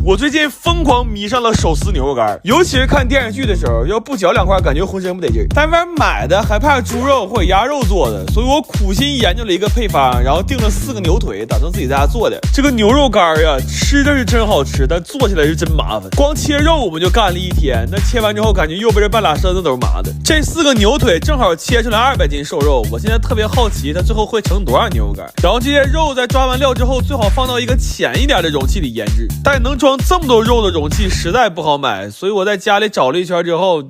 我最近疯狂迷上了手撕牛肉干，尤其是看电视剧的时候，要不嚼两块感觉浑身不得劲儿。但外面买的还怕猪肉或者鸭肉做的，所以我苦心研究了一个配方，然后订了4个牛腿，打算自己在家做的。这个牛肉干呀，吃着是真好吃，但做起来是真麻烦。光切肉我们就干了1天，那切完之后感觉右边这半拉身子都是麻的。这4个牛腿正好切出来200斤瘦肉，我现在特别好奇它最后会成多少牛肉干。然后这些肉在抓完料之后，最好放到一个浅一点的容器里腌制，但能装这么多肉的容器实在不好买，所以我在家里找了一圈之后，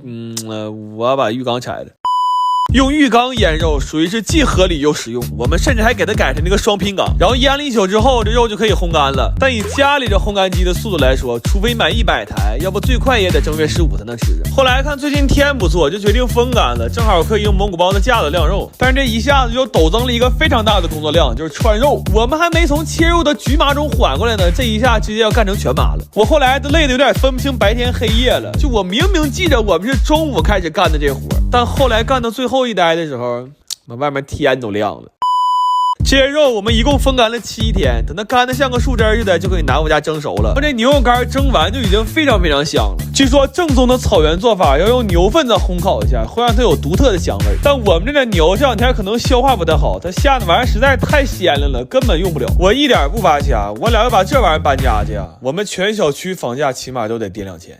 我把浴缸拆了。用浴缸腌肉属于是既合理又实用，我们甚至还给它改成那个双拼缸，然后腌了1宿之后，这肉就可以烘干了。但以家里这烘干机的速度来说，除非买100台，要不最快也得正月15才能吃。后来看最近天不错，就决定风干了，正好可以用蒙古包的架子晾肉。但是这一下子就陡增了一个非常大的工作量，就是串肉。我们还没从切肉的局麻中缓过来呢，这一下直接要干成全麻了。我后来都累得有点分不清白天黑夜了，就我明明记着我们是中午开始干的这活，但后来干到最后一待的时候，外面天都亮了。这些肉我们一共风干了7天，等它干得像个树枝似的，就可以拿回家蒸熟了。这牛肉干蒸完就已经非常非常香了。据说正宗的草原做法要用牛粪子烘烤一下，会让它有独特的香味。但我们这个牛这2天可能消化不太好，它下的玩意儿实在太鲜亮了，根本用不了。我一点不扒瞎，我俩要把这玩意儿搬家去啊，我们全小区房价起码都得跌2000。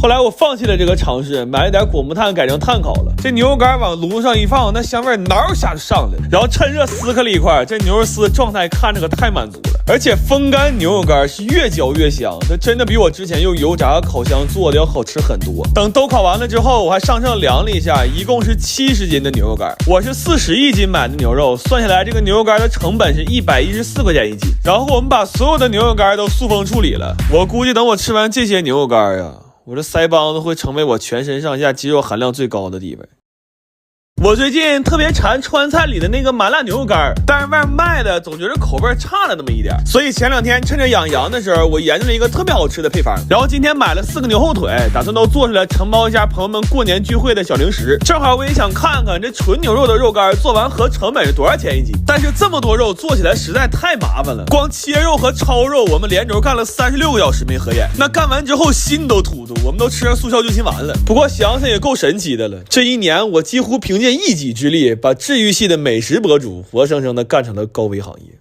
后来我放弃了这个尝试，买了点果木炭改成炭烤了。这牛肉干往炉子上一放，那香味挠一下就上来了，然后趁热撕开了一块，这牛肉丝状态看着可太满足了。而且风干牛肉干是越嚼越香，这真的比我之前用油炸烤箱做的要好吃很多。等都烤完了之后，我还上秤量了一下，一共是70斤的牛肉干，我是41斤买的牛肉，算下来这个牛肉干的成本是114块钱1斤。然后我们把所有的牛肉干都塑封处理了，我估计等我吃完这些牛肉干呀，我这腮帮子会成为我全身上下肌肉含量最高的地方。我最近特别馋川菜里的那个麻辣牛肉干，但是外面卖的总觉得口味差了那么一点，所以前2天趁着养羊的时候，我研究了一个特别好吃的配方，然后今天买了4个牛后腿，打算都做出来承包一下朋友们过年聚会的小零食。正好我也想看看这纯牛肉的肉干做完合成本是多少钱1斤，但是这么多肉做起来实在太麻烦了，光切肉和焯肉我们连轴干了36个小时没合眼，那干完之后心都突突，我们都吃上速效救心丸了。不过想想也够神奇的了，这1年我几乎凭借一己之力把治愈系的美食博主活生生的干成了高危行业。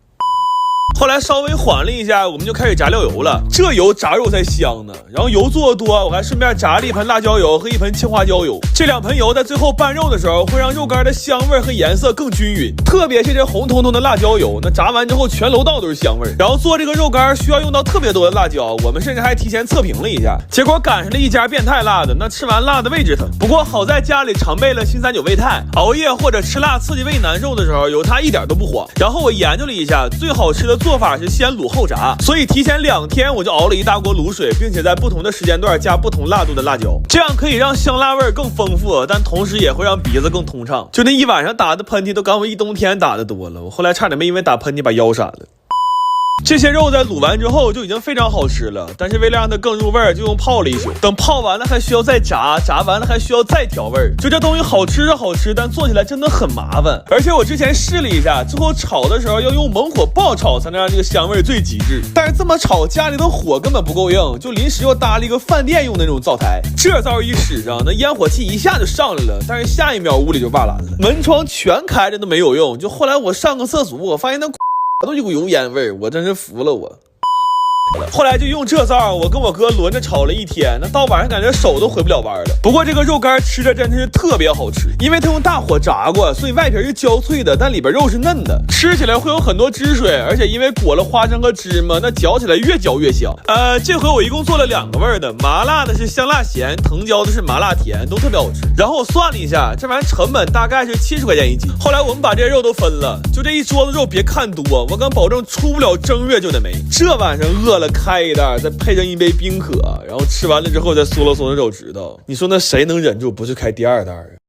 后来稍微缓了一下，我们就开始炸料油了，这油炸肉才香呢。然后油做的多，我还顺便炸了1盆辣椒油和1盆青花椒油。这2盆油在最后拌肉的时候，会让肉干的香味和颜色更均匀，特别是这红彤彤的辣椒油，那炸完之后全楼道都是香味。然后做这个肉干需要用到特别多的辣椒，我们甚至还提前测评了一下，结果赶上了一家变态辣的，那吃完辣的胃直疼。不过好在家里常备了新3九胃泰，熬夜或者吃辣刺激胃难受的时候，有它一点都不慌。然后我研究了一下，最好吃的做法是先卤后炸，所以提前2天我就熬了一大锅卤水，并且在不同的时间段加不同辣度的辣椒，这样可以让香辣味更丰富，但同时也会让鼻子更通畅。就那一晚上打的喷嚏都赶我一冬天打的多了，我后来差点没因为打喷嚏把腰闪了。这些肉在卤完之后就已经非常好吃了，但是为了让它更入味，就用泡了1宿。等泡完了还需要再炸，炸完了还需要再调味。就这东西好吃是好吃，但做起来真的很麻烦。而且我之前试了一下，最后炒的时候要用猛火爆炒才能让这个香味最极致。但是这么炒家里的火根本不够硬，就临时又搭了一个饭店用的那种灶台。这灶一使上，那烟火气一下就上来了，但是下一秒屋里就瓦蓝了，门窗全开着都没有用。就后来我上个厕所，我发现那都有股油烟味，我真是服了我。后来就用这灶，我跟我哥轮着炒了1天，那到晚上感觉手都回不了弯了。不过这个肉干吃着真的是特别好吃，因为它用大火炸过，所以外皮是焦脆的，但里边肉是嫩的，吃起来会有很多汁水，而且因为裹了花生和芝麻，那嚼起来越嚼越香。这回我一共做了2个味的，麻辣的是香辣咸，藤椒的是麻辣甜，都特别好吃。然后我算了一下，这玩意成本大概是70块钱1斤。后来我们把这些肉都分了，就这一桌子肉别看多，我敢保证出不了正月就得没。这晚上饿了开一袋，再配上1杯冰可，然后吃完了之后再嗦了嗦手指头，你说那谁能忍住不去开第2袋啊？